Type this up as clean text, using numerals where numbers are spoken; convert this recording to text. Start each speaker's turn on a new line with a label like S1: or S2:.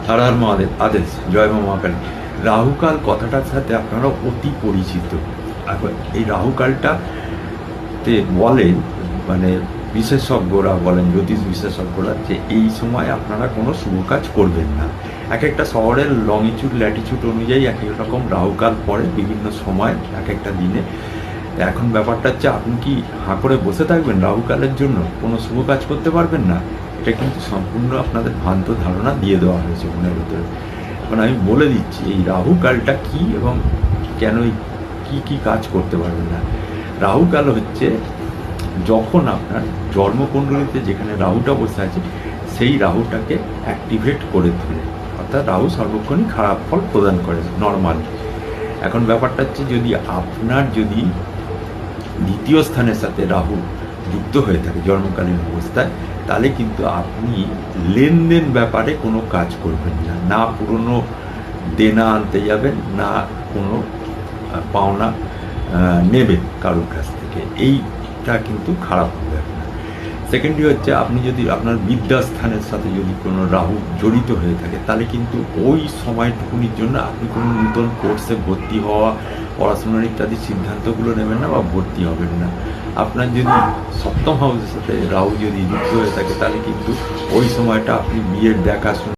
S1: হর হর মহাদেব, আদেশ, জয় মা মহাকালী। রাহুকাল কথাটার সাথে আপনারা অতি পরিচিত। এখন এই রাহুকালটাতে বলেন, মানে বিশেষজ্ঞরা বলেন, জ্যোতিষ বিশেষজ্ঞরা, যে এই সময় আপনারা কোনো শুভ কাজ করবেন না। এক একটা শহরের লংিটিউড ল্যাটিটিউড অনুযায়ী এক এক রকম রাহুকাল পড়ে বিভিন্ন সময় এক একটা দিনে। এখন ব্যাপারটা হচ্ছে, আপনি কি হাঁ করে বসে থাকবেন রাহুকালের জন্য? কোনো শুভ কাজ করতে পারবেন না? এটা কিন্তু সম্পূর্ণ আপনাদের ভ্রান্ত ধারণা দিয়ে দেওয়া হয়েছে মনের ভিতরে। এখন আমি বলে দিচ্ছি এই রাহুকালটা কি এবং কেন কি কি কাজ করতে পারবেন না। রাহুকাল হচ্ছে যখন আপনার জন্মকুণ্ডলিতে যেখানে রাহুটা বসে আছে সেই রাহুটাকে অ্যাক্টিভেট করে তোলে। অর্থাৎ রাহু সর্বক্ষণই খারাপ ফল প্রদান করে নর্মালি। এখন ব্যাপারটা হচ্ছে, যদি দ্বিতীয় স্থানের সাথে রাহু যুক্ত হয়ে থাকে জন্মকালীন অবস্থায়, তাহলে কিন্তু আপনি লেনদেন ব্যাপারে কোনো কাজ করবেন না। না পুরনো দেনা আনতে যাবেন, না কোনো পাওনা নেবেন কারোর কাছ থেকে। এইটা কিন্তু খারাপ হবে আপনার। সেকেন্ডলি হচ্ছে, আপনি যদি আপনার বিদ্যাস্থানের সাথে যদি কোনো রাহু জড়িত হয়ে থাকে, তাহলে কিন্তু ওই সময়টুকুনির জন্য আপনি কোনো নূতন কোর্সে ভর্তি হওয়া, পড়াশোনার ইত্যাদি সিদ্ধান্তগুলো নেবেন না বা ভর্তি হবেন না। আপনার যদি সপ্তম হাউসের সাথে রাহু যদি যুক্ত হয়ে থাকে, তাহলে কিন্তু ওই সময়টা আপনি বিয়ের দেখাশোনা